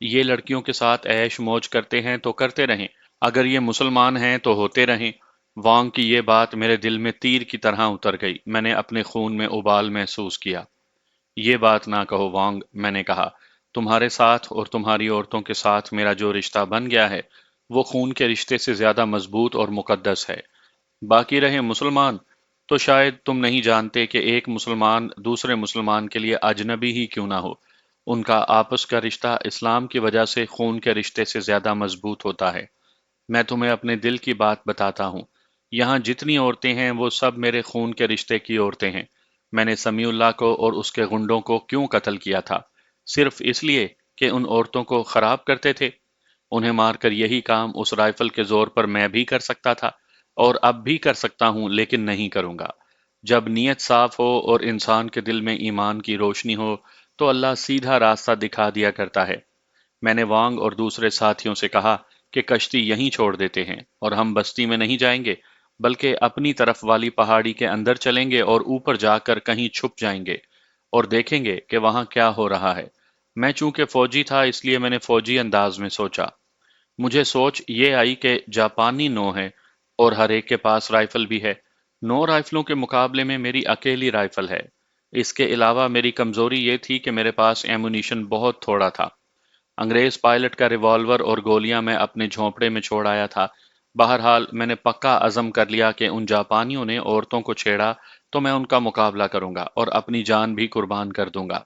یہ لڑکیوں کے ساتھ عیش موج کرتے ہیں تو کرتے رہیں، اگر یہ مسلمان ہیں تو ہوتے رہیں۔ وانگ کی یہ بات میرے دل میں تیر کی طرح اتر گئی، میں نے اپنے خون میں ابال محسوس کیا۔ یہ بات نہ کہو وانگ، میں نے کہا، تمہارے ساتھ اور تمہاری عورتوں کے ساتھ میرا جو رشتہ بن گیا ہے وہ خون کے رشتے سے زیادہ مضبوط اور مقدس ہے۔ باقی رہے مسلمان، تو شاید تم نہیں جانتے کہ ایک مسلمان دوسرے مسلمان کے لیے اجنبی ہی کیوں نہ ہو، ان کا آپس کا رشتہ اسلام کی وجہ سے خون کے رشتے سے زیادہ مضبوط ہوتا ہے۔ میں تمہیں اپنے دل کی بات بتاتا ہوں، یہاں جتنی عورتیں ہیں وہ سب میرے خون کے رشتے کی عورتیں ہیں۔ میں نے سمیع اللہ کو اور اس کے غنڈوں کو کیوں قتل کیا تھا؟ صرف اس لیے کہ ان عورتوں کو خراب کرتے تھے؟ انہیں مار کر یہی کام اس رائفل کے زور پر میں بھی کر سکتا تھا، اور اب بھی کر سکتا ہوں، لیکن نہیں کروں گا۔ جب نیت صاف ہو اور انسان کے دل میں ایمان کی روشنی ہو تو اللہ سیدھا راستہ دکھا دیا کرتا ہے۔ میں نے وانگ اور دوسرے ساتھیوں سے کہا کہ کشتی یہیں چھوڑ دیتے ہیں اور ہم بستی میں نہیں جائیں گے، بلکہ اپنی طرف والی پہاڑی کے اندر چلیں گے اور اوپر جا کر کہیں چھپ جائیں گے اور دیکھیں گے کہ وہاں کیا ہو رہا ہے۔ میں چونکہ فوجی تھا اس لیے میں نے فوجی انداز میں سوچا۔ مجھے سوچ یہ آئی کہ جاپانی 9 ہے اور ہر ایک کے پاس رائفل بھی ہے۔ 9 رائفلوں کے مقابلے میں میری اکیلی رائفل ہے۔ اس کے علاوہ میری کمزوری یہ تھی کہ میرے پاس ایمونیشن بہت تھوڑا تھا۔ انگریز پائلٹ کا ریوالور اور گولیاں میں اپنے جھونپڑے میں چھوڑ آیا تھا۔ بہرحال میں نے پکا عزم کر لیا کہ ان جاپانیوں نے عورتوں کو چھیڑا تو میں ان کا مقابلہ کروں گا اور اپنی جان بھی قربان کر دوں گا۔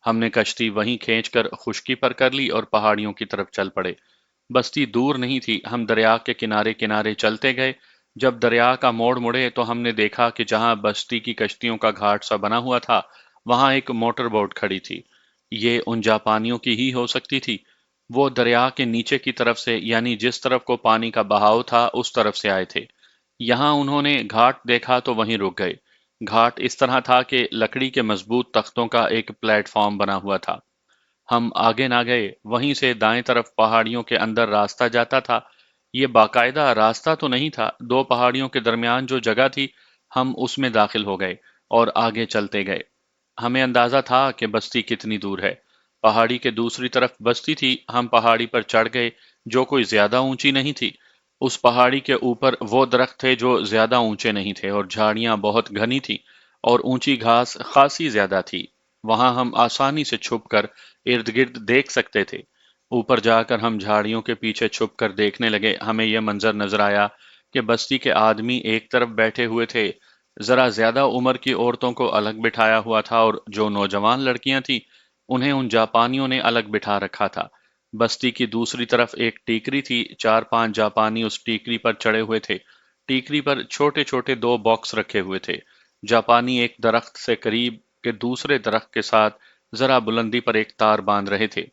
ہم نے کشتی وہیں کھینچ کر خشکی پر کر لی اور پہاڑیوں کی طرف چل پڑے۔ بستی دور نہیں تھی، ہم دریا کے کنارے کنارے چلتے گئے۔ جب دریا کا موڑ مڑے تو ہم نے دیکھا کہ جہاں بستی کی کشتیوں کا گھاٹ سا بنا ہوا تھا وہاں ایک موٹر بوٹ کھڑی تھی۔ یہ ان جاپانیوں کی ہی ہو سکتی تھی۔ وہ دریا کے نیچے کی طرف سے، یعنی جس طرف کو پانی کا بہاؤ تھا اس طرف سے آئے تھے۔ یہاں انہوں نے گھاٹ دیکھا تو وہیں رک گئے۔ گھاٹ اس طرح تھا کہ لکڑی کے مضبوط تختوں کا ایک پلیٹ فارم بنا ہوا تھا۔ ہم آگے نہ گئے، وہیں سے دائیں طرف پہاڑیوں کے اندر راستہ جاتا تھا۔ یہ باقاعدہ راستہ تو نہیں تھا، دو پہاڑیوں کے درمیان جو جگہ تھی ہم اس میں داخل ہو گئے اور آگے چلتے گئے۔ ہمیں اندازہ تھا کہ بستی کتنی دور ہے۔ پہاڑی کے دوسری طرف بستی تھی، ہم پہاڑی پر چڑھ گئے جو کوئی زیادہ اونچی نہیں تھی۔ اس پہاڑی کے اوپر وہ درخت تھے جو زیادہ اونچے نہیں تھے اور جھاڑیاں بہت گھنی تھیں اور اونچی گھاس خاصی زیادہ تھی۔ وہاں ہم آسانی سے چھپ کر ارد گرد دیکھ سکتے تھے۔ اوپر جا کر ہم جھاڑیوں کے پیچھے چھپ کر دیکھنے لگے۔ ہمیں یہ منظر نظر آیا کہ بستی کے آدمی ایک طرف بیٹھے ہوئے تھے، ذرا زیادہ عمر کی عورتوں کو الگ بٹھایا ہوا تھا، اور جو نوجوان لڑکیاں تھیں انہیں ان جاپانیوں نے الگ بٹھا رکھا تھا۔ بستی کی دوسری طرف ایک ٹیکری تھی، 4-5 جاپانی اس ٹیکری پر چڑھے ہوئے تھے۔ ٹیکری پر چھوٹے چھوٹے 2 باکس رکھے ہوئے تھے۔ جاپانی ایک درخت سے قریب کے دوسرے درخت کے ساتھ ذرا بلندی پر ایک تار باندھ رہے تھے۔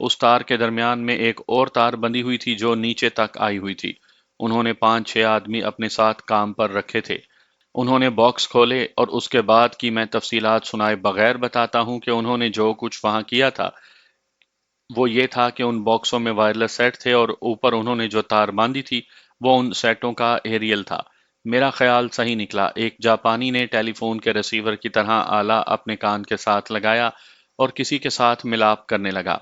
اس تار کے درمیان میں ایک اور تار بندھی ہوئی تھی جو نیچے تک آئی ہوئی تھی۔ انہوں نے 5-6 آدمی اپنے ساتھ کام پر رکھے تھے۔ انہوں نے باکس کھولے اور اس کے بعد کی میں تفصیلات سنائے بغیر بتاتا ہوں کہ انہوں نے جو کچھ وہاں کیا تھا وہ یہ تھا کہ ان باکسوں میں وائرلیس سیٹ تھے اور اوپر انہوں نے جو تار باندھی تھی وہ ان سیٹوں کا ایریل تھا۔ میرا خیال صحیح نکلا۔ ایک جاپانی نے ٹیلی فون کے ریسیور کی طرح آلہ اپنے کان کے ساتھ لگایا اور کسی کے ساتھ ملاپ کرنے لگا۔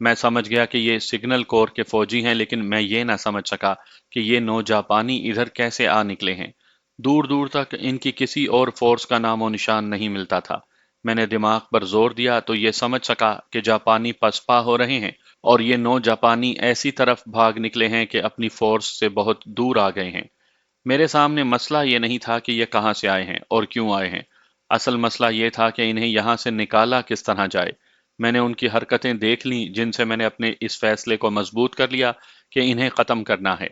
میں سمجھ گیا کہ یہ سگنل کور کے فوجی ہیں، لیکن میں یہ نہ سمجھ سکا کہ یہ 9 جاپانی ادھر کیسے آ نکلے ہیں۔ دور دور تک ان کی کسی اور فورس کا نام و نشان نہیں ملتا تھا۔ میں نے دماغ پر زور دیا تو یہ سمجھ سکا کہ جاپانی پسپا ہو رہے ہیں اور یہ 9 جاپانی ایسی طرف بھاگ نکلے ہیں کہ اپنی فورس سے بہت دور آ گئے ہیں۔ میرے سامنے مسئلہ یہ نہیں تھا کہ یہ کہاں سے آئے ہیں اور کیوں آئے ہیں۔ اصل مسئلہ یہ تھا کہ انہیں یہاں سے نکالا کس طرح جائے۔ میں نے ان کی حرکتیں دیکھ لیں جن سے میں نے اپنے اس فیصلے کو مضبوط کر لیا کہ انہیں ختم کرنا ہے۔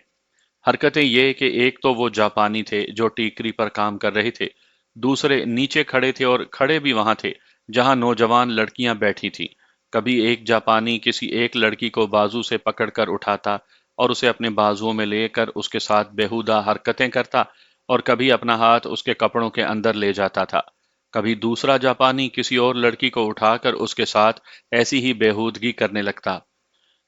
حرکتیں یہ کہ ایک تو وہ جاپانی تھے جو ٹیکری پر کام کر رہے تھے، دوسرے نیچے کھڑے تھے اور کھڑے بھی وہاں تھے جہاں نوجوان لڑکیاں بیٹھی تھیں۔ کبھی ایک جاپانی کسی ایک لڑکی کو بازو سے پکڑ کر اٹھاتا اور اسے اپنے بازوؤں میں لے کر اس کے ساتھ بیہودہ حرکتیں کرتا، اور کبھی اپنا ہاتھ اس کے کپڑوں کے اندر لے جاتا تھا۔ کبھی دوسرا جاپانی کسی اور لڑکی کو اٹھا کر اس کے ساتھ ایسی ہی بیہودگی کرنے لگتا۔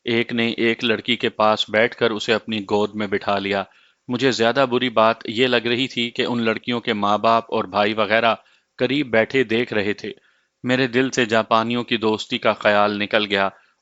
ایک نے ایک لڑکی کے پاس بیٹھ کر اسے اپنی گود میں بٹھا لیا۔ مجھے زیادہ بری بات یہ لگ رہی تھی کہ ان لڑکیوں کے ماں باپ اور بھائی وغیرہ قریب بیٹھے دیکھ رہے تھے۔ میرے دل سے جاپانیوں کی دوستی کا خیال نکل گیا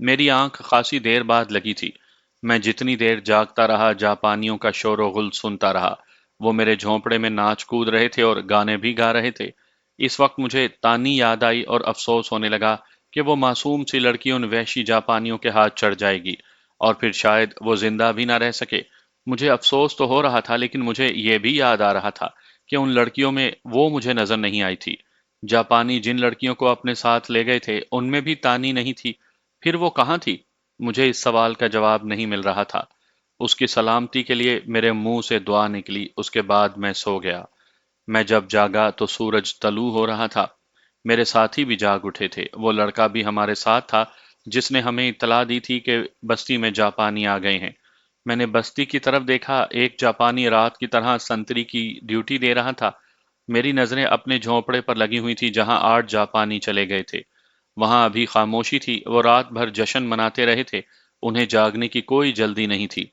میری آنکھ خاصی دیر بعد لگی تھی۔ میں جتنی دیر جاگتا رہا جاپانیوں کا شور و غل سنتا رہا۔ وہ میرے جھونپڑے میں ناچ کود رہے تھے اور گانے بھی گا رہے تھے۔ اس وقت مجھے تانی یاد آئی اور افسوس ہونے لگا کہ وہ معصوم سی لڑکی ان وحشی جاپانیوں کے ہاتھ چڑھ جائے گی اور پھر شاید وہ زندہ بھی نہ رہ سکے۔ مجھے افسوس تو ہو رہا تھا لیکن مجھے یہ بھی یاد آ رہا تھا کہ ان لڑکیوں میں وہ مجھے نظر نہیں آئی تھی۔ جاپانی جن لڑکیوں کو اپنے ساتھ لے گئے تھے ان میں بھی تانی نہیں تھی۔ پھر وہ کہاں تھی؟ مجھے اس سوال کا جواب نہیں مل رہا تھا۔ اس کی سلامتی کے لیے میرے منہ سے دعا نکلی۔ اس کے بعد میں سو گیا۔ میں جب جاگا تو سورج طلوع ہو رہا تھا۔ میرے ساتھی بھی جاگ اٹھے تھے۔ وہ لڑکا بھی ہمارے ساتھ تھا جس نے ہمیں اطلاع دی تھی کہ بستی میں جاپانی آ گئے ہیں۔ میں نے بستی کی طرف دیکھا۔ ایک جاپانی رات کی طرح سنتری کی ڈیوٹی دے رہا تھا۔ میری نظریں اپنے جھونپڑے پر لگی ہوئی تھی جہاں 8 جاپانی چلے گئے تھے۔ وہاں ابھی خاموشی تھی۔ وہ رات بھر جشن مناتے رہے تھے۔ انہیں جاگنے کی کوئی جلدی نہیں تھی۔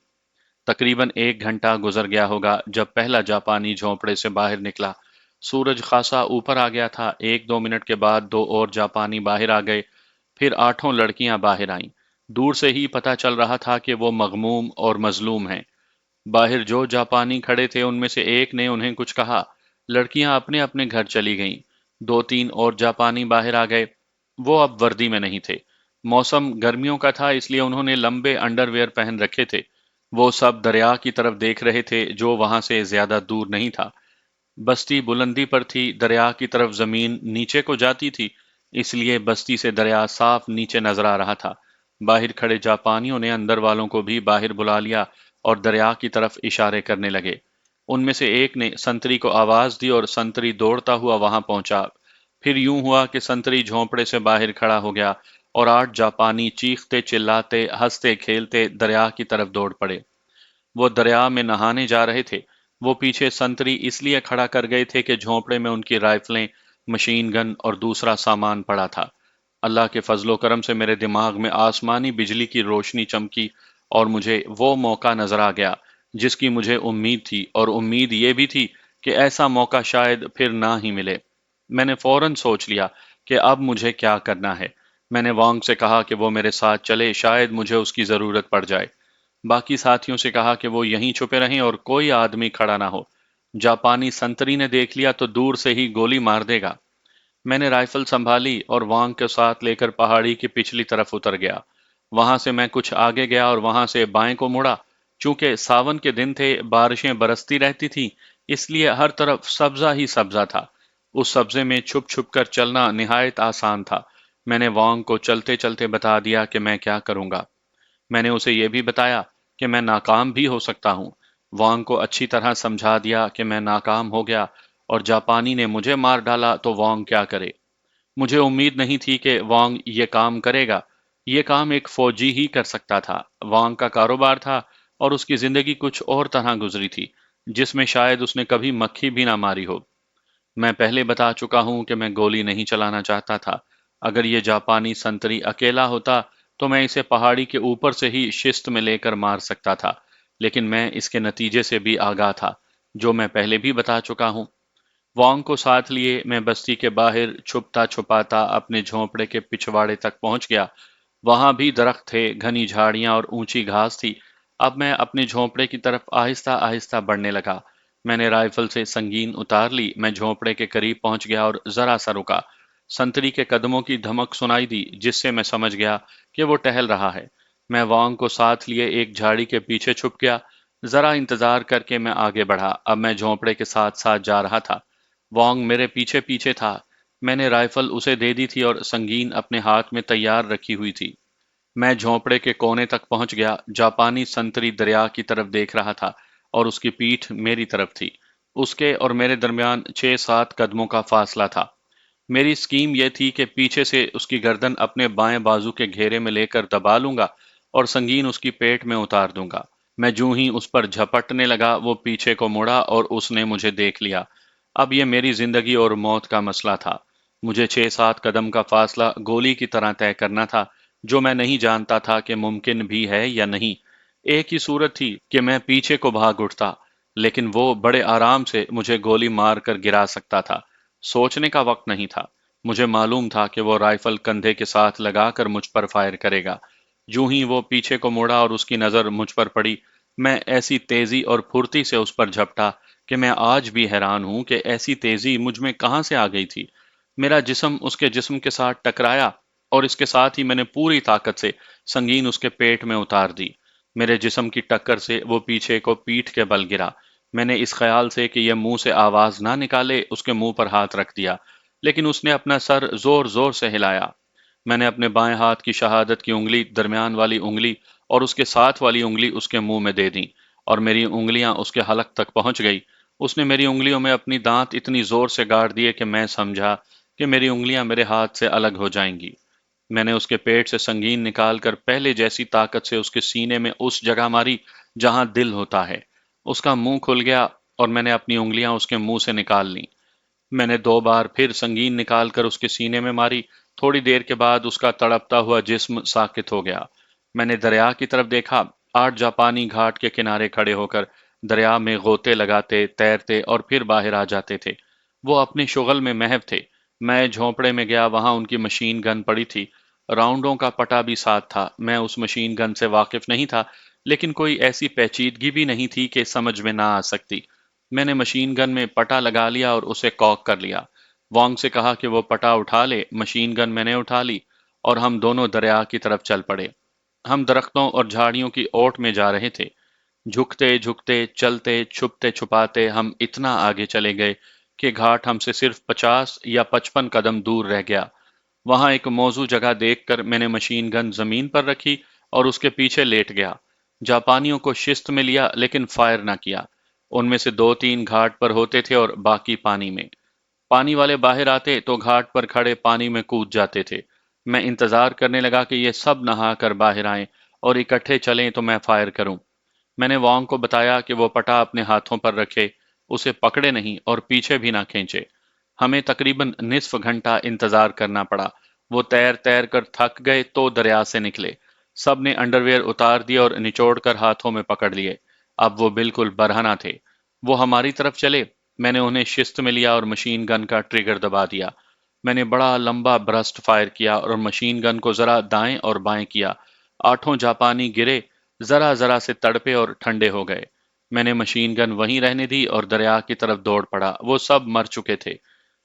تقریباً 1 گھنٹہ گزر گیا ہوگا جب پہلا جاپانی جھونپڑے سے باہر نکلا۔ سورج خاصا اوپر آ گیا تھا۔ 1 2 منٹ کے بعد 2 اور جاپانی باہر آ گئے۔ پھر 8 لڑکیاں باہر آئیں۔ دور سے ہی پتہ چل رہا تھا کہ وہ مغموم اور مظلوم ہیں۔ باہر جو جاپانی کھڑے تھے ان میں سے ایک نے انہیں کچھ کہا۔ لڑکیاں اپنے اپنے گھر چلی گئیں۔ 2 3 اور جاپانی باہر آ گئے۔ وہ اب وردی میں نہیں تھے۔ موسم گرمیوں کا تھا اس لیے انہوں نے لمبے انڈر ویئر پہن رکھے تھے۔ وہ سب دریا کی طرف دیکھ رہے تھے جو وہاں سے زیادہ دور نہیں تھا۔ بستی بلندی پر تھی، دریا کی طرف زمین نیچے کو جاتی تھی، اس لیے بستی سے دریا صاف نیچے نظر آ رہا تھا۔ باہر کھڑے جاپانیوں نے اندر والوں کو بھی باہر بلا لیا اور دریا کی طرف اشارے کرنے لگے۔ ان میں سے ایک نے سنتری کو آواز دی اور سنتری دوڑتا ہوا وہاں پہنچا۔ پھر یوں ہوا کہ سنتری جھونپڑے سے باہر کھڑا ہو گیا اور 8 جاپانی چیختے چلاتے ہنستے کھیلتے دریا کی طرف دوڑ پڑے۔ وہ دریا میں نہانے جا رہے تھے۔ وہ پیچھے سنتری اس لیے کھڑا کر گئے تھے کہ جھونپڑے میں ان کی رائفلیں، مشین گن اور دوسرا سامان پڑا تھا۔ اللہ کے فضل و کرم سے میرے دماغ میں آسمانی بجلی کی روشنی چمکی اور مجھے وہ موقع نظر آ گیا جس کی مجھے امید تھی، اور امید یہ بھی تھی کہ ایسا موقع شاید پھر نہ ہی ملے۔ میں نے فوراً سوچ لیا کہ اب مجھے کیا کرنا ہے۔ میں نے وانگ سے کہا کہ وہ میرے ساتھ چلے، شاید مجھے اس کی ضرورت پڑ جائے۔ باقی ساتھیوں سے کہا کہ وہ یہیں چھپے رہیں اور کوئی آدمی کھڑا نہ ہو۔ جاپانی سنتری نے دیکھ لیا تو دور سے ہی گولی مار دے گا۔ میں نے رائفل سنبھالی اور وانگ کے ساتھ لے کر پہاڑی کی پچھلی طرف اتر گیا۔ وہاں سے میں کچھ آگے گیا اور وہاں سے بائیں کو مڑا۔ چونکہ ساون کے دن تھے، بارشیں برستی رہتی تھیں، اس لیے ہر طرف سبزہ ہی سبزہ تھا۔ اس سبزے میں چھپ چھپ کر چلنا نہایت آسان تھا۔ میں نے وانگ کو چلتے چلتے بتا دیا کہ میں کیا کروں گا۔ میں نے اسے یہ بھی بتایا کہ میں ناکام بھی ہو سکتا ہوں۔ وانگ کو اچھی طرح سمجھا دیا کہ میں ناکام ہو گیا اور جاپانی نے مجھے مار ڈالا تو وانگ کیا کرے۔ مجھے امید نہیں تھی کہ وانگ یہ کام کرے گا۔ یہ کام ایک فوجی ہی کر سکتا تھا۔ وانگ کا کاروبار تھا اور اس کی زندگی کچھ اور طرح گزری تھی جس میں شاید اس نے کبھی مکھی بھی نہ ماری ہو۔ میں پہلے بتا چکا ہوں کہ میں گولی نہیں چلانا چاہتا تھا۔ اگر یہ جاپانی سنتری اکیلا ہوتا تو میں اسے پہاڑی کے اوپر سے ہی شست میں لے کر مار سکتا تھا، لیکن میں اس کے نتیجے سے بھی آگاہ تھا جو میں پہلے بھی بتا چکا ہوں۔ وانگ کو ساتھ لیے میں بستی کے باہر چھپتا چھپاتا اپنے جھونپڑے کے پچھواڑے تک پہنچ گیا۔ وہاں بھی درخت تھے، گھنی جھاڑیاں اور اونچی گھاس تھی۔ اب میں اپنے جھونپڑے کی طرف آہستہ آہستہ بڑھنے لگا۔ میں نے رائفل سے سنگین اتار لی۔ میں جھونپڑے کے قریب پہنچ گیا اور ذرا سا رکا۔ سنتری کے قدموں کی دھمک سنائی دی جس سے میں سمجھ گیا کہ وہ ٹہل رہا ہے۔ میں وانگ کو ساتھ لیے ایک جھاڑی کے پیچھے چھپ گیا۔ ذرا انتظار کر کے میں آگے بڑھا۔ اب میں جھونپڑے کے ساتھ ساتھ جا رہا تھا۔ وانگ میرے پیچھے پیچھے تھا۔ میں نے رائفل اسے دے دی تھی اور سنگین اپنے ہاتھ میں تیار رکھی ہوئی تھی۔ میں جھونپڑے کے کونے تک پہنچ گیا۔ جاپانی سنتری دریا کی طرف دیکھ رہا تھا اور اس کی پیٹھ میری طرف تھی۔ اس کے اور میرے درمیان 6 7 قدموں کا فاصلہ تھا۔ میری سکیم یہ تھی کہ پیچھے سے اس کی گردن اپنے بائیں بازو کے گھیرے میں لے کر دبا لوں گا اور سنگین اس کی پیٹ میں اتار دوں گا۔ میں جوں ہی اس پر جھپٹنے لگا وہ پیچھے کو مڑا اور اس نے مجھے دیکھ لیا۔ اب یہ میری زندگی اور موت کا مسئلہ تھا۔ مجھے 6 7 قدم کا فاصلہ گولی کی طرح طے کرنا تھا جو میں نہیں جانتا تھا کہ ممکن بھی ہے یا نہیں۔ ایک ہی صورت تھی کہ میں پیچھے کو بھاگ اٹھتا، لیکن وہ بڑے آرام سے مجھے گولی مار کر گرا سکتا تھا۔ سوچنے کا وقت نہیں تھا۔ مجھے معلوم تھا کہ وہ رائفل کندھے کے ساتھ لگا کر مجھ پر فائر کرے گا۔ جو ہی وہ پیچھے کو مڑا اور اس کی نظر مجھ پر پڑی، میں ایسی تیزی اور پھرتی سے اس پر جھپٹا کہ میں آج بھی حیران ہوں کہ ایسی تیزی مجھ میں کہاں سے آ گئی تھی۔ میرا جسم اس کے جسم کے ساتھ ٹکرایا اور اس کے ساتھ ہی میں نے پوری طاقت سے سنگین اس کے پیٹ میں اتار دی۔ میرے جسم کی ٹکر سے وہ پیچھے کو پیٹھ کے بل گرا۔ میں نے اس خیال سے کہ یہ منہ سے آواز نہ نکالے اس کے منہ پر ہاتھ رکھ دیا، لیکن اس نے اپنا سر زور زور سے ہلایا۔ میں نے اپنے بائیں ہاتھ کی شہادت کی انگلی، درمیان والی انگلی اور اس کے ساتھ والی انگلی اس کے منہ میں دے دی اور میری انگلیاں اس کے حلق تک پہنچ گئی۔ اس نے میری انگلیوں میں اپنی دانت اتنی زور سے گاڑ دیے کہ میں سمجھا کہ میری انگلیاں میرے ہاتھ سے الگ ہو جائیں گی۔ میں نے اس کے پیٹ سے سنگین نکال کر پہلے جیسی طاقت سے اس کے سینے میں اس جگہ ماری جہاں دل ہوتا ہے۔ اس کا منہ کھل گیا اور میں نے اپنی انگلیاں اس کے منہ سے نکال لیں۔ میں نے 2 بار پھر سنگین نکال کر اس کے سینے میں ماری۔ تھوڑی دیر کے بعد اس کا تڑپتا ہوا جسم ساکت ہو گیا۔ میں نے دریا کی طرف دیکھا۔ 8 جاپانی گھاٹ کے کنارے کھڑے ہو کر دریا میں غوطے لگاتے، تیرتے اور پھر باہر آ جاتے تھے۔ وہ اپنے شغل میں محو تھے۔ میں جھونپڑے میں گیا، وہاں ان کی مشین گن پڑی تھی۔ راؤنڈوں کا پٹا بھی ساتھ تھا۔ میں اس مشین گن سے واقف نہیں تھا، لیکن کوئی ایسی پیچیدگی بھی نہیں تھی کہ سمجھ میں نہ آ سکتی۔ میں نے مشین گن میں پٹا لگا لیا اور اسے کاک کر لیا۔ وانگ سے کہا کہ وہ پٹا اٹھا لے، مشین گن میں نے اٹھا لی اور ہم دونوں دریا کی طرف چل پڑے۔ ہم درختوں اور جھاڑیوں کی اوٹ میں جا رہے تھے۔ جھکتے جھکتے، چلتے چھپتے چھپاتے ہم اتنا آگے چلے گئے کہ گھاٹ ہم سے صرف 50 یا 55 قدم دور رہ گیا۔ وہاں ایک موزوں جگہ دیکھ کر میں نے مشین گن زمین پر رکھی اور اس کے پیچھے لیٹ گیا۔ جاپانیوں کو شست میں لیا لیکن فائر نہ کیا۔ ان میں سے 2-3 گھاٹ پر ہوتے تھے اور باقی پانی میں۔ پانی والے باہر آتے تو گھاٹ پر کھڑے پانی میں کود جاتے تھے۔ میں انتظار کرنے لگا کہ یہ سب نہا کر باہر آئیں اور اکٹھے چلیں تو میں فائر کروں۔ میں نے وانگ کو بتایا کہ وہ پٹا اپنے ہاتھوں پر رکھے، اسے پکڑے نہیں اور پیچھے بھی نہ کھینچے۔ ہمیں تقریباً نصف گھنٹہ انتظار کرنا پڑا۔ وہ تیر تیر کر تھک گئے تو دریا سے نکلے۔ سب نے انڈرویئر اتار دیے اور نچوڑ کر ہاتھوں میں پکڑ لیے۔ اب وہ بالکل برہنہ تھے۔ وہ ہماری طرف چلے۔ میں نے انہیں شست میں لیا اور مشین گن کا ٹریگر دبا دیا۔ میں نے بڑا لمبا برسٹ فائر کیا اور مشین گن کو ذرا دائیں اور بائیں کیا۔ 8 جاپانی گرے، ذرا ذرا سے تڑپے اور ٹھنڈے ہو گئے۔ میں نے مشین گن وہیں رہنے دی اور دریا کی طرف دوڑ پڑا۔ وہ سب مر چکے تھے۔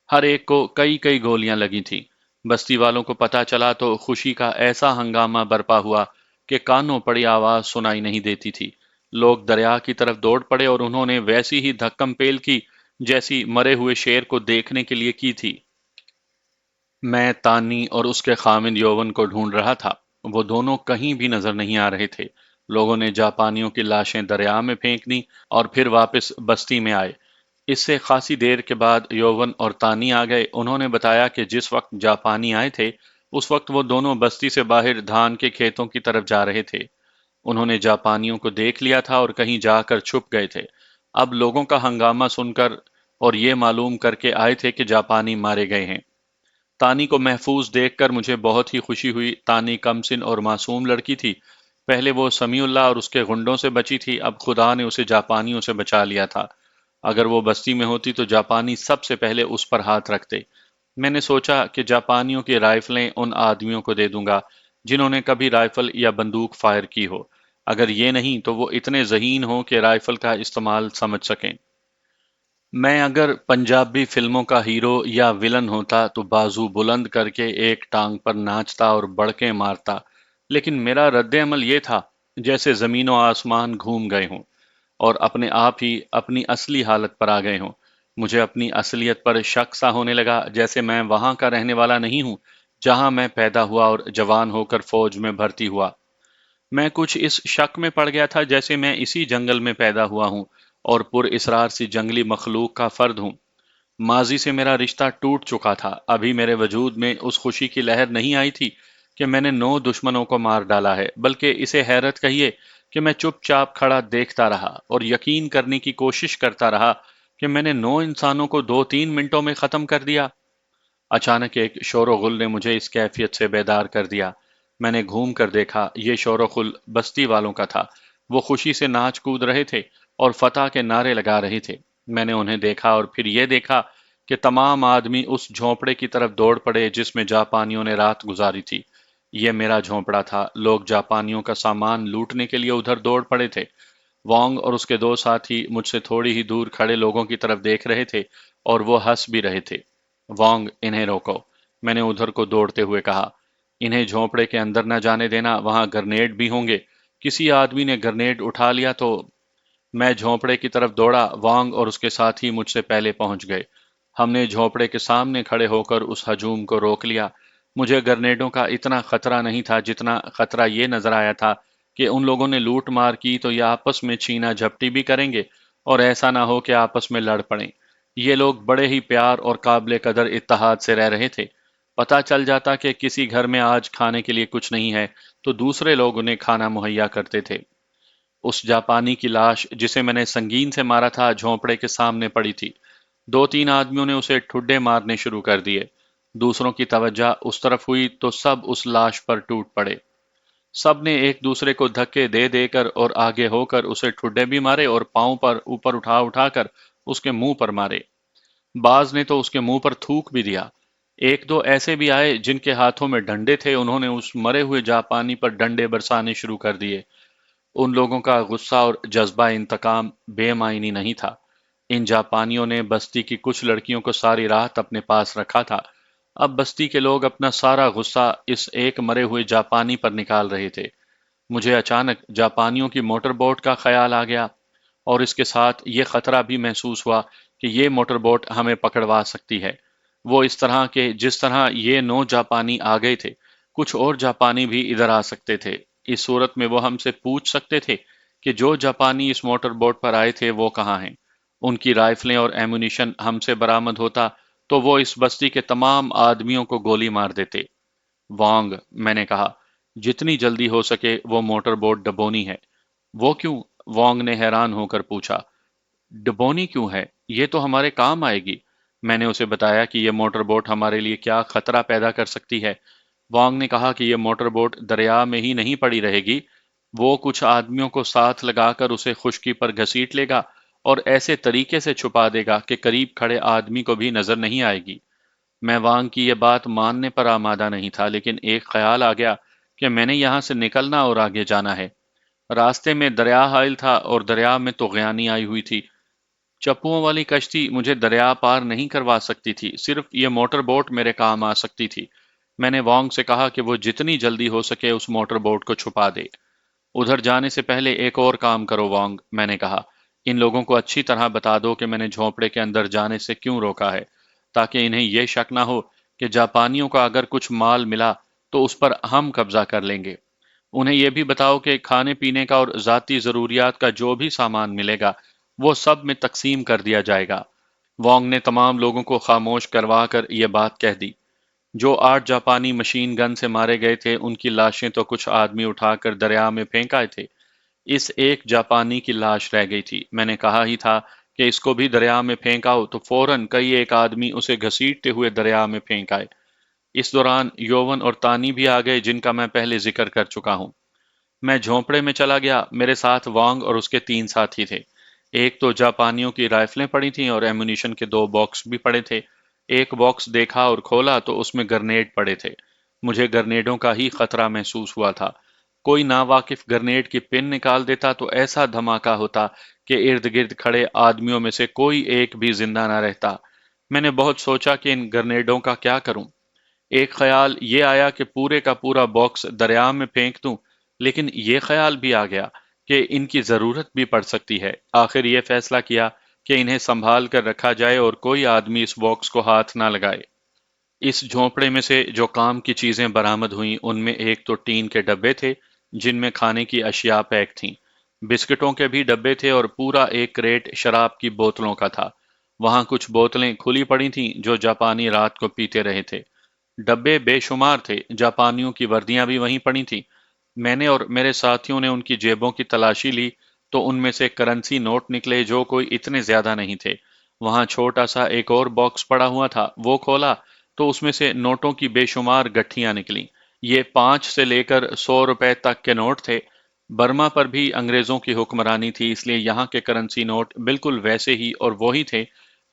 ہر ایک کو کئی کئی گولیاں لگی تھیں۔ بستی والوں کو پتہ چلا تو خوشی کا ایسا ہنگامہ برپا ہوا کہ کانوں پڑی آواز سنائی نہیں دیتی تھی۔ لوگ دریا کی طرف دوڑ پڑے اور انہوں نے ویسی ہی دھکم پیل کی جیسی مرے ہوئے شیر کو دیکھنے کے لیے کی تھی۔ میں تانی اور اس کے خامند یوون کو ڈھونڈ رہا تھا۔ وہ دونوں کہیں بھی نظر نہیں آ رہے تھے۔ لوگوں نے جاپانیوں کی لاشیں دریا میں پھینک دیں اور پھر واپس بستی میں آئے۔ اس سے خاصی دیر کے بعد یوون اور تانی آ گئے۔ انہوں نے بتایا کہ جس وقت جاپانی آئے تھے اس وقت وہ دونوں بستی سے باہر دھان کے کھیتوں کی طرف جا رہے تھے۔ انہوں نے جاپانیوں کو دیکھ لیا تھا اور کہیں جا کر چھپ گئے تھے۔ اب لوگوں کا ہنگامہ سن کر اور یہ معلوم کر کے آئے تھے کہ جاپانی مارے گئے ہیں۔ تانی کو محفوظ دیکھ کر مجھے بہت ہی خوشی ہوئی۔ تانی کم سن اور معصوم لڑکی تھی۔ پہلے وہ سمیع اللہ اور اس کے غنڈوں سے بچی تھی، اب خدا نے اسے جاپانیوں سے بچا لیا تھا۔ اگر وہ بستی میں ہوتی تو جاپانی سب سے پہلے اس پر ہاتھ رکھتے۔ میں نے سوچا کہ جاپانیوں کی رائفلیں ان آدمیوں کو دے دوں گا جنہوں نے کبھی رائفل یا بندوق فائر کی ہو۔ اگر یہ نہیں تو وہ اتنے ذہین ہوں کہ رائفل کا استعمال سمجھ سکیں۔ میں اگر پنجابی فلموں کا ہیرو یا ولن ہوتا تو بازو بلند کر کے ایک ٹانگ پر ناچتا اور بڑکیں مارتا، لیکن میرا رد عمل یہ تھا جیسے زمین و آسمان گھوم گئے ہوں اور اپنے آپ ہی اپنی اصلی حالت پر آ گئے ہوں۔ مجھے اپنی اصلیت پر شک سا ہونے لگا، جیسے میں وہاں کا رہنے والا نہیں ہوں جہاں میں پیدا ہوا اور جوان ہو کر فوج میں بھرتی ہوا۔ میں کچھ اس شک میں پڑ گیا تھا جیسے میں اسی جنگل میں پیدا ہوا ہوں اور پر اسرار سی جنگلی مخلوق کا فرد ہوں۔ ماضی سے میرا رشتہ ٹوٹ چکا تھا۔ ابھی میرے وجود میں اس خوشی کی لہر نہیں آئی تھی کہ میں نے 9 دشمنوں کو مار ڈالا ہے، بلکہ اسے حیرت کہیے کہ میں چپ چاپ کھڑا دیکھتا رہا اور یقین کرنے کی کوشش کرتا رہا کہ میں نے 9 انسانوں کو 2-3 منٹوں میں ختم کر دیا۔ اچانک ایک شور و غل نے مجھے اس کیفیت سے بیدار کر دیا۔ میں نے گھوم کر دیکھا، یہ شور و غل بستی والوں کا تھا۔ وہ خوشی سے ناچ کود رہے تھے اور فتح کے نعرے لگا رہے تھے۔ میں نے انہیں دیکھا اور پھر یہ دیکھا کہ تمام آدمی اس جھونپڑے کی طرف دوڑ پڑے جس میں جاپانیوں نے رات گزاری تھی۔ یہ میرا جھونپڑا تھا۔ لوگ جاپانیوں کا سامان لوٹنے کے لیے ادھر دوڑ پڑے تھے۔ وانگ اور اس کے دو ساتھی مجھ سے تھوڑی ہی دور کھڑے لوگوں کی طرف دیکھ رہے تھے اور وہ ہنس بھی رہے تھے۔ وانگ، انہیں روکو، میں نے ادھر کو دوڑتے ہوئے کہا۔ انہیں جھونپڑے کے اندر نہ جانے دینا، وہاں گرنیڈ بھی ہوں گے۔ کسی آدمی نے گرنیڈ اٹھا لیا تو۔ میں جھونپڑے کی طرف دوڑا۔ وانگ اور اس کے ساتھی مجھ سے پہلے پہنچ گئے۔ ہم نے جھونپڑے کے سامنے کھڑے ہو کر اس ہجوم کو روک لیا۔ مجھے گرنیڈوں کا اتنا خطرہ نہیں تھا جتنا خطرہ یہ نظر آیا تھا کہ ان لوگوں نے لوٹ مار کی تو یہ آپس میں چھینا جھپٹی بھی کریں گے اور ایسا نہ ہو کہ آپس میں لڑ پڑیں۔ یہ لوگ بڑے ہی پیار اور قابل قدر اتحاد سے رہ رہے تھے۔ پتہ چل جاتا کہ کسی گھر میں آج کھانے کے لیے کچھ نہیں ہے تو دوسرے لوگ انہیں کھانا مہیا کرتے تھے۔ اس جاپانی کی لاش جسے میں نے سنگین سے مارا تھا جھونپڑے کے سامنے پڑی تھی۔ دو تین آدمیوں نے اسے ٹھڈے مارنے شروع کر دیے۔ دوسروں کی توجہ اس طرف ہوئی تو سب اس لاش پر ٹوٹ پڑے۔ سب نے ایک دوسرے کو دھکے دے دے کر اور آگے ہو کر اسے ٹھڈے بھی مارے اور پاؤں پر اوپر اٹھا اٹھا کر اس کے منہ پر مارے۔ بعض نے تو اس کے منہ پر تھوک بھی دیا۔ ایک دو ایسے بھی آئے جن کے ہاتھوں میں ڈنڈے تھے، انہوں نے اس مرے ہوئے جاپانی پر ڈنڈے برسانے شروع کر دیے۔ ان لوگوں کا غصہ اور جذبہ انتقام بے معنی نہیں تھا۔ ان جاپانیوں نے بستی کی کچھ لڑکیوں کو ساری رات اپنے پاس رکھا تھا۔ اب بستی کے لوگ اپنا سارا غصہ اس ایک مرے ہوئے جاپانی پر نکال رہے تھے۔ مجھے اچانک جاپانیوں کی موٹر بوٹ کا خیال آ گیا اور اس کے ساتھ یہ خطرہ بھی محسوس ہوا کہ یہ موٹر بوٹ ہمیں پکڑوا سکتی ہے۔ وہ اس طرح کہ جس طرح یہ 9 جاپانی آ گئے تھے، کچھ اور جاپانی بھی ادھر آ سکتے تھے۔ اس صورت میں وہ ہم سے پوچھ سکتے تھے کہ جو جاپانی اس موٹر بوٹ پر آئے تھے وہ کہاں ہیں۔ ان کی رائفلیں اور ایمونیشن ہم سے برآمد ہوتا تو وہ اس بستی کے تمام آدمیوں کو گولی مار دیتے۔ وانگ، میں نے کہا، جتنی جلدی ہو سکے وہ موٹر بوٹ ڈبونی ہے۔ وہ کیوں؟ وانگ نے حیران ہو کر پوچھا۔ ڈبونی کیوں ہے؟ یہ تو ہمارے کام آئے گی۔ میں نے اسے بتایا کہ یہ موٹر بوٹ ہمارے لیے کیا خطرہ پیدا کر سکتی ہے۔ وانگ نے کہا کہ یہ موٹر بوٹ دریا میں ہی نہیں پڑی رہے گی، وہ کچھ آدمیوں کو ساتھ لگا کر اسے خشکی پر گھسیٹ لے گا اور ایسے طریقے سے چھپا دے گا کہ قریب کھڑے آدمی کو بھی نظر نہیں آئے گی۔ میں وانگ کی یہ بات ماننے پر آمادہ نہیں تھا، لیکن ایک خیال آ گیا کہ میں نے یہاں سے نکلنا اور آگے جانا ہے۔ راستے میں دریا حائل تھا اور دریا میں طغیانی آئی ہوئی تھی۔ چپوؤں والی کشتی مجھے دریا پار نہیں کروا سکتی تھی، صرف یہ موٹر بوٹ میرے کام آ سکتی تھی۔ میں نے وانگ سے کہا کہ وہ جتنی جلدی ہو سکے اس موٹر بوٹ کو چھپا دے۔ ادھر جانے سے پہلے ایک اور کام کرو وانگ، میں نے کہا۔ ان لوگوں کو اچھی طرح بتا دو کہ میں نے جھونپڑے کے اندر جانے سے کیوں روکا ہے، تاکہ انہیں یہ شک نہ ہو کہ جاپانیوں کا اگر کچھ مال ملا تو اس پر ہم قبضہ کر لیں گے۔ انہیں یہ بھی بتاؤ کہ کھانے پینے کا اور ذاتی ضروریات کا جو بھی سامان ملے گا وہ سب میں تقسیم کر دیا جائے گا۔ وانگ نے تمام لوگوں کو خاموش کروا کر یہ بات کہہ دی۔ جو 8 جاپانی مشین گن سے مارے گئے تھے ان کی لاشیں تو کچھ آدمی اٹھا کر دریا میں پھینک آئے تھے۔ اس ایک جاپانی کی لاش رہ گئی تھی۔ میں نے کہا ہی تھا کہ اس کو بھی دریا میں پھینک آؤ تو فوراً کئی ایک آدمی اسے گھسیٹتے ہوئے دریا میں پھینک آئے۔ اس دوران یوون اور تانی بھی آ گئے جن کا میں پہلے ذکر کر چکا ہوں۔ میں جھونپڑے میں چلا گیا، میرے ساتھ وانگ اور اس کے 3 ساتھی تھے۔ ایک تو جاپانیوں کی رائفلیں پڑی تھیں اور ایمونیشن کے 2 باکس بھی پڑے تھے۔ ایک باکس دیکھا اور کھولا تو اس میں گرنیڈ پڑے تھے۔ مجھے گرنیڈوں کا ہی خطرہ محسوس ہوا تھا۔ کوئی ناواقف گرنیڈ کی پن نکال دیتا تو ایسا دھماکہ ہوتا کہ ارد گرد کھڑے آدمیوں میں سے کوئی ایک بھی زندہ نہ رہتا۔ میں نے بہت سوچا کہ ان گرنیڈوں کا کیا کروں۔ ایک خیال یہ آیا کہ پورے کا پورا باکس دریا میں پھینک دوں، لیکن یہ خیال بھی آ گیا کہ ان کی ضرورت بھی پڑ سکتی ہے۔ آخر یہ فیصلہ کیا کہ انہیں سنبھال کر رکھا جائے اور کوئی آدمی اس باکس کو ہاتھ نہ لگائے۔ اس جھونپڑے میں سے جو کام کی چیزیں برآمد ہوئیں ان میں ایک تو ٹین کے ڈبے تھے جن میں کھانے کی اشیاء پیک تھیں، بسکٹوں کے بھی ڈبے تھے اور پورا ایک کریٹ شراب کی بوتلوں کا تھا۔ وہاں کچھ بوتلیں کھلی پڑی تھیں جو جاپانی رات کو پیتے رہے تھے۔ ڈبے بے شمار تھے، جاپانیوں کی وردیاں بھی وہیں پڑی تھیں۔ میں نے اور میرے ساتھیوں نے ان کی جیبوں کی تلاشی لی تو ان میں سے کرنسی نوٹ نکلے جو کوئی اتنے زیادہ نہیں تھے۔ وہاں چھوٹا سا ایک اور باکس پڑا ہوا تھا، وہ کھولا تو اس میں سے نوٹوں کی بے شمار گٹھیاں نکلیں۔ یہ 5 سے لے کر 100 روپے تک کے نوٹ تھے۔ برما پر بھی انگریزوں کی حکمرانی تھی، اس لیے یہاں کے کرنسی نوٹ بالکل ویسے ہی اور وہی تھے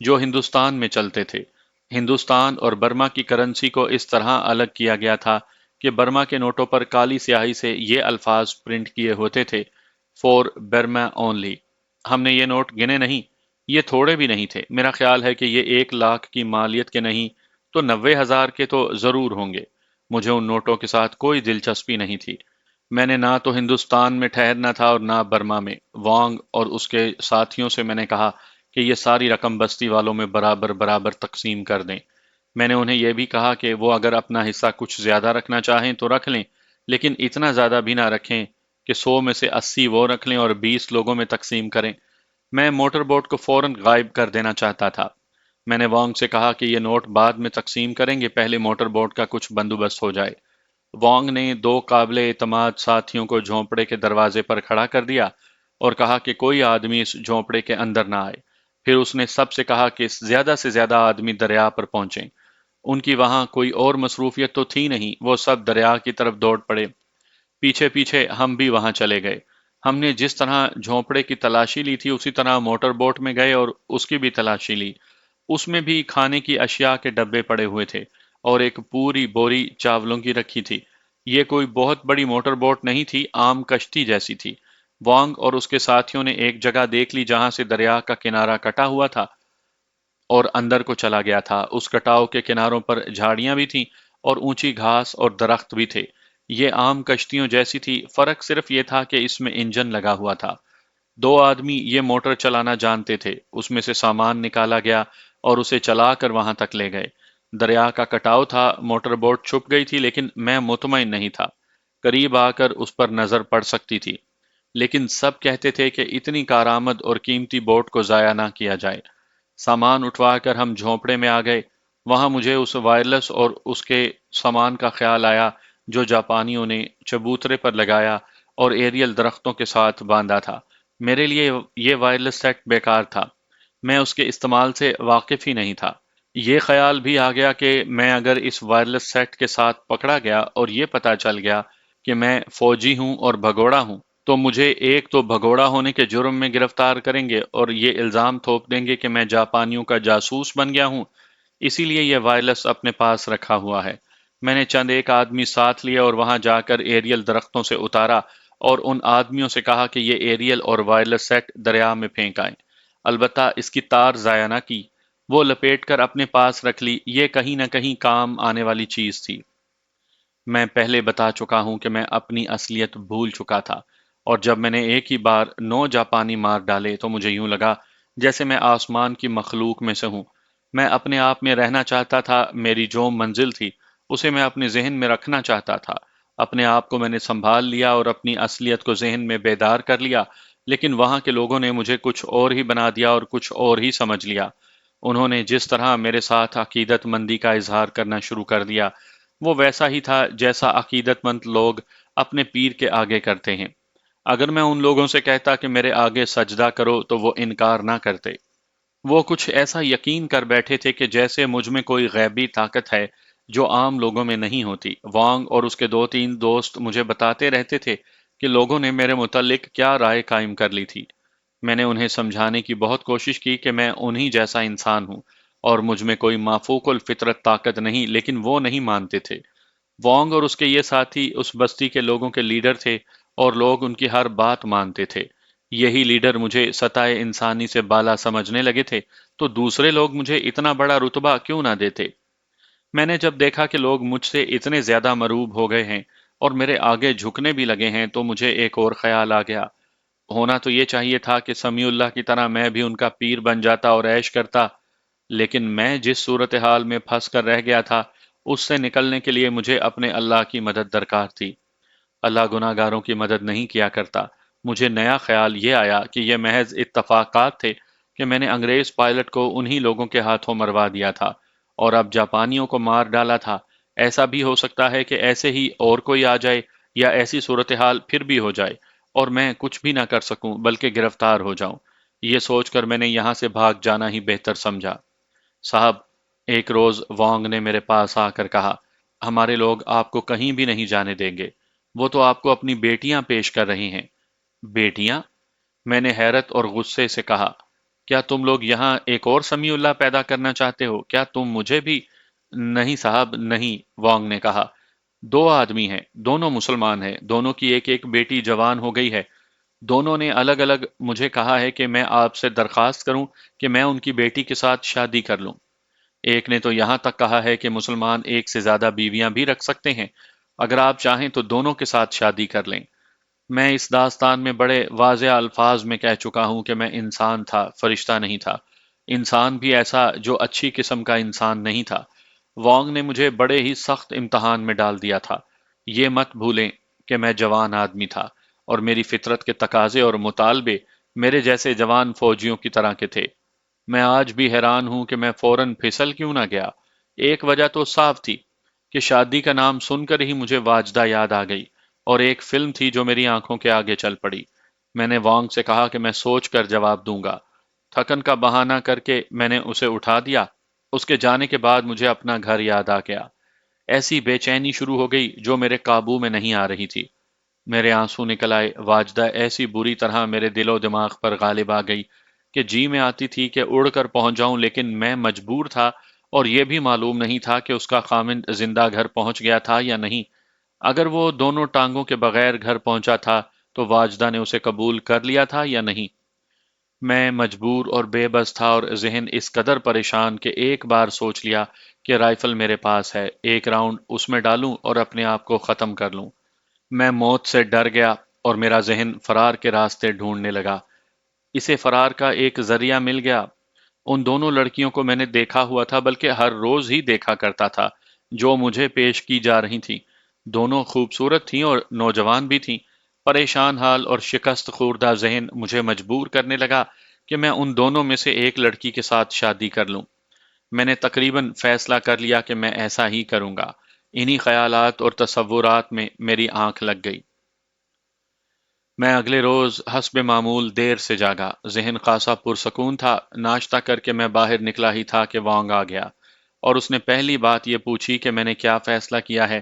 جو ہندوستان میں چلتے تھے۔ ہندوستان اور برما کی کرنسی کو اس طرح الگ کیا گیا تھا کہ برما کے نوٹوں پر کالی سیاہی سے یہ الفاظ پرنٹ کیے ہوتے تھے: فور برما اونلی۔ ہم نے یہ نوٹ گنے نہیں، یہ تھوڑے بھی نہیں تھے۔ میرا خیال ہے کہ یہ 1 لاکھ کی مالیت کے نہیں تو 90,000 کے تو ضرور ہوں گے۔ مجھے ان نوٹوں کے ساتھ کوئی دلچسپی نہیں تھی۔ میں نے نہ تو ہندوستان میں ٹھہرنا تھا اور نہ برما میں۔ وانگ اور اس کے ساتھیوں سے میں نے کہا کہ یہ ساری رقم بستی والوں میں برابر برابر تقسیم کر دیں۔ میں نے انہیں یہ بھی کہا کہ وہ اگر اپنا حصہ کچھ زیادہ رکھنا چاہیں تو رکھ لیں، لیکن اتنا زیادہ بھی نہ رکھیں کہ 100 میں سے 80 وہ رکھ لیں اور 20 لوگوں میں تقسیم کریں۔ میں موٹر بوٹ کو فوراً غائب کر دینا چاہتا تھا۔ میں نے وانگ سے کہا کہ یہ نوٹ بعد میں تقسیم کریں گے، پہلے موٹر بوٹ کا کچھ بندوبست ہو جائے۔ وانگ نے 2 قابل اعتماد ساتھیوں کو جھونپڑے کے دروازے پر کھڑا کر دیا اور کہا کہ کوئی آدمی اس جھونپڑے کے اندر نہ آئے۔ پھر اس نے سب سے کہا کہ زیادہ سے زیادہ آدمی دریا پر پہنچیں۔ ان کی وہاں کوئی اور مصروفیت تو تھی نہیں، وہ سب دریا کی طرف دوڑ پڑے۔ پیچھے پیچھے ہم بھی وہاں چلے گئے۔ ہم نے جس طرح جھونپڑے کی تلاشی لی تھی اسی طرح موٹر بوٹ میں گئے اور اس کی بھی تلاشی لی۔ اس میں بھی کھانے کی اشیاء کے ڈبے پڑے ہوئے تھے اور ایک پوری بوری چاولوں کی رکھی تھی۔ یہ کوئی بہت بڑی موٹر بوٹ نہیں تھی، عام کشتی جیسی تھی۔ وانگ اور اس کے ساتھیوں نے ایک جگہ دیکھ لی جہاں سے دریا کا کنارہ کٹا ہوا تھا اور اندر کو چلا گیا تھا۔ اس کٹاؤ کے کناروں پر جھاڑیاں بھی تھیں اور اونچی گھاس اور درخت بھی تھے۔ یہ عام کشتیوں جیسی تھی، فرق صرف یہ تھا کہ اس میں انجن لگا ہوا تھا۔ 2 آدمی یہ موٹر چلانا جانتے تھے۔ اس میں سے سامان نکالا گیا اور اسے چلا کر وہاں تک لے گئے۔ دریا کا کٹاؤ تھا، موٹر بوٹ چھپ گئی تھی، لیکن میں مطمئن نہیں تھا۔ قریب آ کر اس پر نظر پڑ سکتی تھی، لیکن سب کہتے تھے کہ اتنی کارآمد اور قیمتی بوٹ کو ضائع نہ کیا جائے۔ سامان اٹھوا کر ہم جھونپڑے میں آ گئے۔ وہاں مجھے اس وائرلیس اور اس کے سامان کا خیال آیا جو جاپانیوں نے چبوترے پر لگایا اور ایریل درختوں کے ساتھ باندھا تھا۔ میرے لیے یہ وائرلیس سیٹ بیکار تھا، میں اس کے استعمال سے واقف ہی نہیں تھا۔ یہ خیال بھی آ گیا کہ میں اگر اس وائرلیس سیٹ کے ساتھ پکڑا گیا اور یہ پتا چل گیا کہ میں فوجی ہوں اور بھگوڑا ہوں، تو مجھے ایک تو بھگوڑا ہونے کے جرم میں گرفتار کریں گے اور یہ الزام تھوپ دیں گے کہ میں جاپانیوں کا جاسوس بن گیا ہوں۔ اسی لیے یہ وائرلیس اپنے پاس رکھا ہوا ہے۔ میں نے چند ایک آدمی ساتھ لیا اور وہاں جا کر ایریل درختوں سے اتارا اور ان آدمیوں سے کہا کہ یہ ایریل اور وائرلیس سیٹ دریا میں پھینک آئیں۔ البتہ اس کی تار ضائع نہ کی، وہ لپیٹ کر اپنے پاس رکھ لی، یہ کہیں نہ کہیں کام آنے والی چیز تھی۔ میں پہلے بتا چکا ہوں کہ میں اپنی اصلیت بھول چکا تھا، اور جب میں نے ایک ہی بار 9 جاپانی مار ڈالے تو مجھے یوں لگا جیسے میں آسمان کی مخلوق میں سے ہوں۔ میں اپنے آپ میں رہنا چاہتا تھا، میری جو منزل تھی اسے میں اپنے ذہن میں رکھنا چاہتا تھا۔ اپنے آپ کو میں نے سنبھال لیا اور اپنی اصلیت کو ذہن میں بیدار کر لیا، لیکن وہاں کے لوگوں نے مجھے کچھ اور ہی بنا دیا اور کچھ اور ہی سمجھ لیا۔ انہوں نے جس طرح میرے ساتھ عقیدت مندی کا اظہار کرنا شروع کر دیا، وہ ویسا ہی تھا جیسا عقیدت مند لوگ اپنے پیر کے آگے کرتے ہیں۔ اگر میں ان لوگوں سے کہتا کہ میرے آگے سجدہ کرو تو وہ انکار نہ کرتے۔ وہ کچھ ایسا یقین کر بیٹھے تھے کہ جیسے مجھ میں کوئی غیبی طاقت ہے جو عام لوگوں میں نہیں ہوتی۔ وانگ اور اس کے 2 3 دوست مجھے بتاتے رہتے تھے کہ لوگوں نے میرے متعلق کیا رائے قائم کر لی تھی۔ میں نے انہیں سمجھانے کی بہت کوشش کی کہ میں انہی جیسا انسان ہوں اور مجھ میں کوئی مافوق الفطرت طاقت نہیں، لیکن وہ نہیں مانتے تھے۔ وانگ اور اس کے یہ ساتھی اس بستی کے لوگوں کے لیڈر تھے اور لوگ ان کی ہر بات مانتے تھے۔ یہی لیڈر مجھے سطح انسانی سے بالا سمجھنے لگے تھے، تو دوسرے لوگ مجھے اتنا بڑا رتبہ کیوں نہ دیتے؟ میں نے جب دیکھا کہ لوگ مجھ سے اتنے زیادہ مروب ہو گئے ہیں اور میرے آگے جھکنے بھی لگے ہیں تو مجھے ایک اور خیال آ گیا۔ ہونا تو یہ چاہیے تھا کہ سمیع اللہ کی طرح میں بھی ان کا پیر بن جاتا اور عیش کرتا، لیکن میں جس صورتحال میں پھنس کر رہ گیا تھا اس سے نکلنے کے لیے مجھے اپنے اللہ کی مدد درکار تھی۔ اللہ گناہ گاروں کی مدد نہیں کیا کرتا۔ مجھے نیا خیال یہ آیا کہ یہ محض اتفاقات تھے کہ میں نے انگریز پائلٹ کو انہی لوگوں کے ہاتھوں مروا دیا تھا اور اب جاپانیوں کو مار ڈالا تھا۔ ایسا بھی ہو سکتا ہے کہ ایسے ہی اور کوئی آ جائے یا ایسی صورتحال پھر بھی ہو جائے اور میں کچھ بھی نہ کر سکوں بلکہ گرفتار ہو جاؤں۔ یہ سوچ کر میں نے یہاں سے بھاگ جانا ہی بہتر سمجھا۔ صاحب، ایک روز وانگ نے میرے پاس آ کر کہا، ہمارے لوگ آپ کو کہیں بھی نہیں جانے دیں گے۔ وہ تو آپ کو اپنی بیٹیاں پیش کر رہی ہیں۔ بیٹیاں؟ میں نے حیرت اور غصے سے کہا، کیا تم لوگ یہاں ایک اور سمیع اللہ پیدا کرنا چاہتے ہو؟ کیا تم مجھے بھی؟ نہیں صاحب، نہیں، وانگ نے کہا۔ دو آدمی ہیں، دونوں مسلمان ہیں، دونوں کی ایک ایک بیٹی جوان ہو گئی ہے، دونوں نے الگ الگ مجھے کہا ہے کہ میں آپ سے درخواست کروں کہ میں ان کی بیٹی کے ساتھ شادی کر لوں۔ ایک نے تو یہاں تک کہا ہے کہ مسلمان ایک سے زیادہ بیویاں بھی رکھ سکتے ہیں، اگر آپ چاہیں تو دونوں کے ساتھ شادی کر لیں۔ میں اس داستان میں بڑے واضح الفاظ میں کہہ چکا ہوں کہ میں انسان تھا، فرشتہ نہیں تھا، انسان بھی ایسا جو اچھی قسم کا انسان نہیں تھا۔ وانگ نے مجھے بڑے ہی سخت امتحان میں ڈال دیا تھا۔ یہ مت بھولیں کہ میں جوان آدمی تھا اور میری فطرت کے تقاضے اور مطالبے میرے جیسے جوان فوجیوں کی طرح کے تھے۔ میں آج بھی حیران ہوں کہ میں فوراً پھسل کیوں نہ گیا۔ ایک وجہ تو صاف تھی کہ شادی کا نام سن کر ہی مجھے واجدہ یاد آ گئی، اور ایک فلم تھی جو میری آنکھوں کے آگے چل پڑی۔ میں نے وانگ سے کہا کہ میں سوچ کر جواب دوں گا۔ تھکن کا بہانہ کر کے میں نے اسے اٹھا دیا۔ اس کے جانے کے بعد مجھے اپنا گھر یاد آ گیا۔ ایسی بے چینی شروع ہو گئی جو میرے قابو میں نہیں آ رہی تھی۔ میرے آنسو نکل آئے۔ واجدہ ایسی بری طرح میرے دل و دماغ پر غالب آ گئی کہ جی میں آتی تھی کہ اڑ کر پہنچ جاؤں، لیکن میں مجبور تھا، اور یہ بھی معلوم نہیں تھا کہ اس کا خامند زندہ گھر پہنچ گیا تھا یا نہیں۔ اگر وہ دونوں ٹانگوں کے بغیر گھر پہنچا تھا تو واجدہ نے اسے قبول کر لیا تھا یا نہیں۔ میں مجبور اور بے بس تھا، اور ذہن اس قدر پریشان کہ ایک بار سوچ لیا کہ رائفل میرے پاس ہے، ایک راؤنڈ اس میں ڈالوں اور اپنے آپ کو ختم کر لوں۔ میں موت سے ڈر گیا اور میرا ذہن فرار کے راستے ڈھونڈنے لگا۔ اسے فرار کا ایک ذریعہ مل گیا۔ ان دونوں لڑکیوں کو میں نے دیکھا ہوا تھا، بلکہ ہر روز ہی دیکھا کرتا تھا، جو مجھے پیش کی جا رہی تھیں۔ دونوں خوبصورت تھیں اور نوجوان بھی تھیں۔ پریشان حال اور شکست خوردہ ذہن مجھے مجبور کرنے لگا کہ میں ان دونوں میں سے ایک لڑکی کے ساتھ شادی کر لوں۔ میں نے تقریباً فیصلہ کر لیا کہ میں ایسا ہی کروں گا۔ انہی خیالات اور تصورات میں میری آنکھ لگ گئی۔ میں اگلے روز حسب معمول دیر سے جاگا۔ ذہن خاصا پرسکون تھا۔ ناشتہ کر کے میں باہر نکلا ہی تھا کہ وانگ آ گیا، اور اس نے پہلی بات یہ پوچھی کہ میں نے کیا فیصلہ کیا ہے۔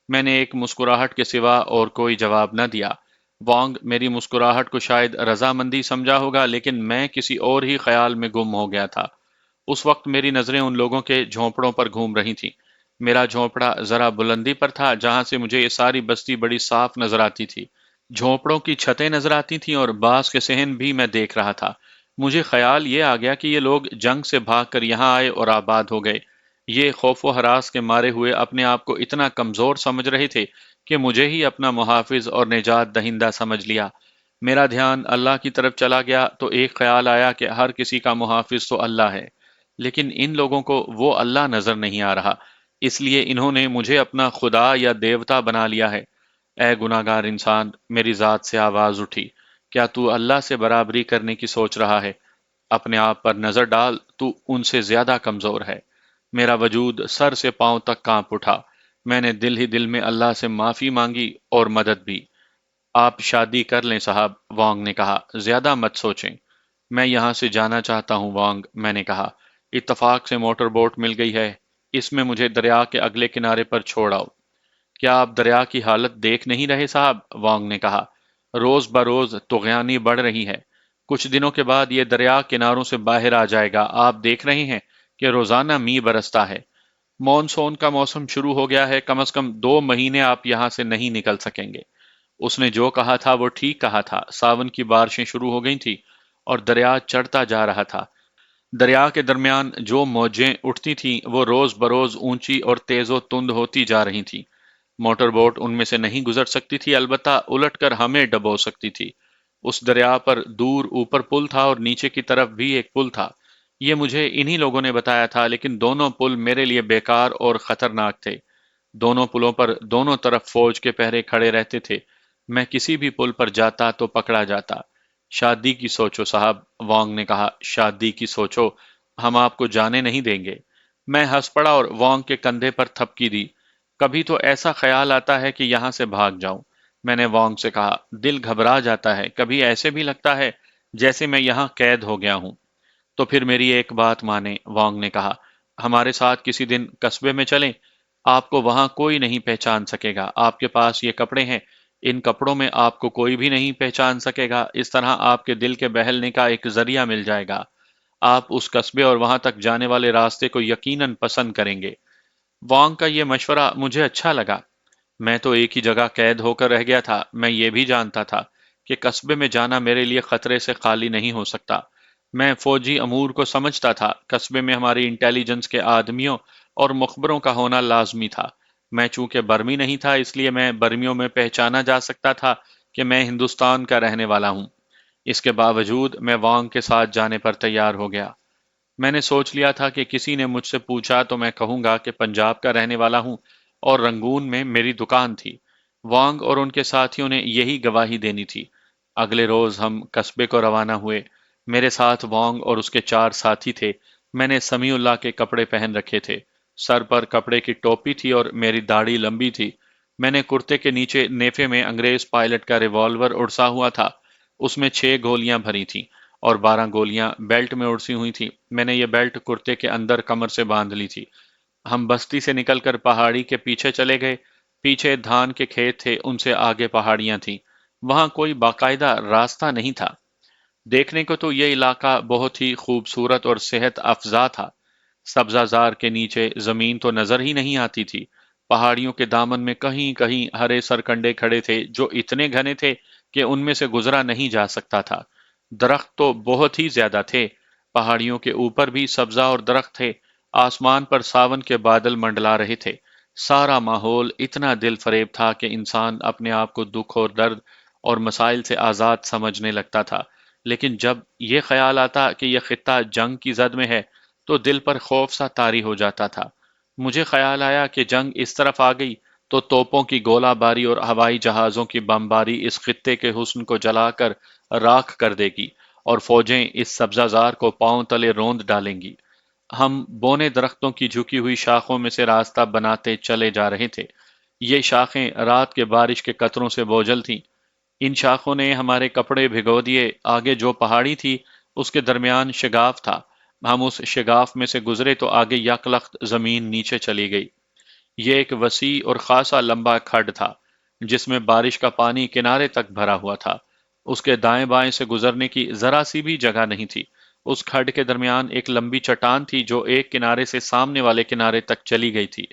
میں نے ایک مسکراہٹ کے سوا اور کوئی جواب نہ دیا۔ وانگ میری مسکراہٹ کو شاید رضامندی سمجھا ہوگا، لیکن میں کسی اور ہی خیال میں گم ہو گیا تھا۔ اس وقت میری نظریں ان لوگوں کے جھونپڑوں پر گھوم رہی تھیں۔ میرا جھونپڑا ذرا بلندی پر تھا، جہاں سے مجھے یہ ساری بستی بڑی صاف نظر آتی تھی۔ جھونپڑوں کی چھتیں نظر آتی تھیں اور بعض کے صحن بھی میں دیکھ رہا تھا۔ مجھے خیال یہ آ گیا کہ یہ لوگ جنگ سے بھاگ کر یہاں آئے اور آباد ہو گئے۔ یہ خوف و ہراس کے مارے ہوئے اپنے آپ کو اتنا کمزور سمجھ رہے تھے کہ مجھے ہی اپنا محافظ اور نجات دہندہ سمجھ لیا۔ میرا دھیان اللہ کی طرف چلا گیا تو ایک خیال آیا کہ ہر کسی کا محافظ تو اللہ ہے، لیکن ان لوگوں کو وہ اللہ نظر نہیں آ رہا، اس لیے انہوں نے مجھے اپنا خدا یا دیوتا بنا لیا ہے۔ اے گناہگار انسان، میری ذات سے آواز اٹھی، کیا تو اللہ سے برابری کرنے کی سوچ رہا ہے؟ اپنے آپ پر نظر ڈال، تو ان سے زیادہ کمزور ہے۔ میرا وجود سر سے پاؤں تک کانپ اٹھا۔ میں نے دل ہی دل میں اللہ سے معافی مانگی اور مدد بھی۔ آپ شادی کر لیں صاحب، وانگ نے کہا، زیادہ مت سوچیں۔ میں یہاں سے جانا چاہتا ہوں وانگ، میں نے کہا۔ اتفاق سے موٹر بوٹ مل گئی ہے، اس میں مجھے دریا کے اگلے کنارے پر چھوڑ آؤ۔ کیا آپ دریا کی حالت دیکھ نہیں رہے صاحب؟ وانگ نے کہا۔ روز بروز طغیانی بڑھ رہی ہے۔ کچھ دنوں کے بعد یہ دریا کناروں سے باہر آ جائے گا۔ آپ دیکھ رہے ہیں کہ روزانہ می برستا ہے۔ مونسون کا موسم شروع ہو گیا ہے، کم از کم 2 مہینے آپ یہاں سے نہیں نکل سکیں گے۔ اس نے جو کہا تھا وہ ٹھیک کہا تھا۔ ساون کی بارشیں شروع ہو گئی تھی اور دریا چڑھتا جا رہا تھا۔ دریا کے درمیان جو موجیں اٹھتی تھیں وہ روز بروز اونچی اور تیز و تند ہوتی جا رہی تھیں۔ موٹر بوٹ ان میں سے نہیں گزر سکتی تھی، البتہ الٹ کر ہمیں ڈبو سکتی تھی۔ اس دریا پر دور اوپر پل تھا اور نیچے کی طرف بھی ایک پل تھا۔ یہ مجھے انہی لوگوں نے بتایا تھا، لیکن دونوں پل میرے لیے بیکار اور خطرناک تھے۔ دونوں پلوں پر دونوں طرف فوج کے پہرے کھڑے رہتے تھے۔ میں کسی بھی پل پر جاتا تو پکڑا جاتا۔ شادی کی سوچو صاحب، وانگ نے کہا، شادی کی سوچو، ہم آپ کو جانے نہیں دیں گے۔ میں ہنس پڑا اور وانگ کے کندھے پر تھپکی دی۔ کبھی تو ایسا خیال آتا ہے کہ یہاں سے بھاگ جاؤں، میں نے وانگ سے کہا۔ دل گھبرا جاتا ہے، کبھی ایسے بھی لگتا ہے جیسے میں یہاں قید ہو گیا ہوں۔ تو پھر میری ایک بات مانیں، وانگ نے کہا، ہمارے ساتھ کسی دن قصبے میں چلیں۔ آپ کو وہاں کوئی نہیں پہچان سکے گا۔ آپ کے پاس یہ کپڑے ہیں، ان کپڑوں میں آپ کو کوئی بھی نہیں پہچان سکے گا۔ اس طرح آپ کے دل کے بہلنے کا ایک ذریعہ مل جائے گا۔ آپ اس قصبے اور وہاں تک جانے والے راستے کو یقیناً پسند کریں گے۔ وانگ کا یہ مشورہ مجھے اچھا لگا۔ میں تو ایک ہی جگہ قید ہو کر رہ گیا تھا۔ میں یہ بھی جانتا تھا کہ قصبے میں جانا میرے لیے خطرے سے خالی نہیں ہو سکتا۔ میں فوجی امور کو سمجھتا تھا، قصبے میں ہماری انٹیلیجنس کے آدمیوں اور مخبروں کا ہونا لازمی تھا۔ میں چونکہ برمی نہیں تھا، اس لیے میں برمیوں میں پہچانا جا سکتا تھا کہ میں ہندوستان کا رہنے والا ہوں۔ اس کے باوجود میں وانگ کے ساتھ جانے پر تیار ہو گیا۔ میں نے سوچ لیا تھا کہ کسی نے مجھ سے پوچھا تو میں کہوں گا کہ پنجاب کا رہنے والا ہوں اور رنگون میں میری دکان تھی۔ وانگ اور ان کے ساتھیوں نے یہی گواہی دینی تھی۔ اگلے روز ہم قصبے کو روانہ ہوئے۔ میرے ساتھ وانگ اور اس کے 4 ساتھی تھے۔ میں نے سمیع اللہ کے کپڑے پہن رکھے تھے۔ سر پر کپڑے کی ٹوپی تھی اور میری داڑھی لمبی تھی۔ میں نے کرتے کے نیچے نیفے میں انگریز پائلٹ کا ریوالور اڑسا ہوا تھا۔ اس میں 6 گولیاں بھری تھیں اور 12 گولیاں بیلٹ میں اڑسی ہوئی تھیں۔ میں نے یہ بیلٹ کرتے کے اندر کمر سے باندھ لی تھی۔ ہم بستی سے نکل کر پہاڑی کے پیچھے چلے گئے۔ پیچھے دھان کے کھیت تھے، ان سے آگے پہاڑیاں تھیں۔ وہاں کوئی باقاعدہ راستہ نہیں تھا۔ دیکھنے کو تو یہ علاقہ بہت ہی خوبصورت اور صحت افزا تھا۔ سبزہ زار کے نیچے زمین تو نظر ہی نہیں آتی تھی۔ پہاڑیوں کے دامن میں کہیں کہیں ہرے سرکنڈے کھڑے تھے جو اتنے گھنے تھے کہ ان میں سے گزرا نہیں جا سکتا تھا۔ درخت تو بہت ہی زیادہ تھے۔ پہاڑیوں کے اوپر بھی سبزہ اور درخت تھے۔ آسمان پر ساون کے بادل منڈلا رہے تھے۔ سارا ماحول اتنا دل فریب تھا کہ انسان اپنے آپ کو دکھ اور درد اور مسائل سے آزاد سمجھنے لگتا تھا۔ لیکن جب یہ خیال آتا کہ یہ خطہ جنگ کی زد میں ہے تو دل پر خوف سا طاری ہو جاتا تھا۔ مجھے خیال آیا کہ جنگ اس طرف آ گئی تو توپوں کی گولہ باری اور ہوائی جہازوں کی بمباری اس خطے کے حسن کو جلا کر راکھ کر دے گی اور فوجیں اس سبزہ زار کو پاؤں تلے روند ڈالیں گی۔ ہم بونے درختوں کی جھکی ہوئی شاخوں میں سے راستہ بناتے چلے جا رہے تھے۔ یہ شاخیں رات کے بارش کے قطروں سے بوجھل تھیں۔ ان شاخوں نے ہمارے کپڑے بھگو دیے۔ آگے جو پہاڑی تھی اس کے درمیان شگاف تھا۔ ہم اس شگاف میں سے گزرے تو آگے یکلخت زمین نیچے چلی گئی۔ یہ ایک وسیع اور خاصا لمبا کھڈ تھا جس میں بارش کا پانی کنارے تک بھرا ہوا تھا۔ اس کے دائیں بائیں سے گزرنے کی ذرا سی بھی جگہ نہیں تھی۔ اس کھڈ کے درمیان ایک لمبی چٹان تھی جو ایک کنارے سے سامنے والے کنارے تک چلی گئی تھی،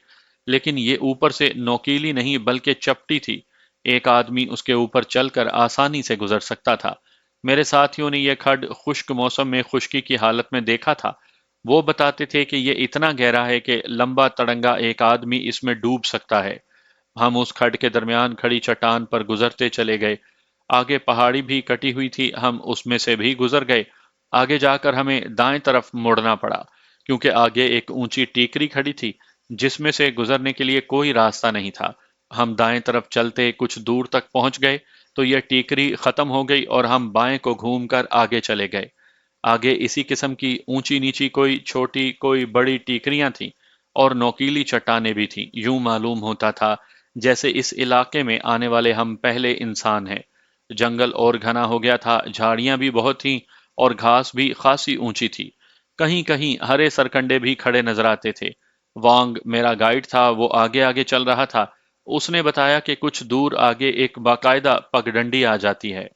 لیکن یہ اوپر سے نوکیلی نہیں بلکہ چپٹی تھی۔ ایک آدمی اس کے اوپر چل کر آسانی سے گزر سکتا تھا۔ میرے ساتھیوں نے یہ کھڈ خشک موسم میں خشکی کی حالت میں دیکھا تھا۔ وہ بتاتے تھے کہ یہ اتنا گہرا ہے کہ لمبا تڑنگا ایک آدمی اس میں ڈوب سکتا ہے۔ ہم اس کھڈ کے درمیان کھڑی چٹان پر گزرتے چلے گئے۔ آگے پہاڑی بھی کٹی ہوئی تھی، ہم اس میں سے بھی گزر گئے۔ آگے جا کر ہمیں دائیں طرف مڑنا پڑا کیونکہ آگے ایک اونچی ٹیکری کھڑی تھی جس میں سے گزرنے کے لیے کوئی راستہ نہیں تھا۔ ہم دائیں طرف چلتے کچھ دور تک پہنچ گئے تو یہ ٹیکری ختم ہو گئی اور ہم بائیں کو گھوم کر آگے چلے گئے۔ آگے اسی قسم کی اونچی نیچی کوئی چھوٹی کوئی بڑی ٹیکریاں تھیں اور نوکیلی چٹانیں بھی تھیں۔ یوں معلوم ہوتا تھا جیسے اس علاقے میں آنے والے ہم پہلے انسان ہیں۔ جنگل اور گھنا ہو گیا تھا، جھاڑیاں بھی بہت تھیں اور گھاس بھی خاصی اونچی تھی۔ کہیں کہیں ہرے سرکنڈے بھی کھڑے نظر آتے تھے۔ وانگ میرا گائیڈ تھا، وہ آگے آگے چل رہا تھا۔ اس نے بتایا کہ کچھ دور آگے ایک باقاعدہ پگڈنڈی آ جاتی ہے۔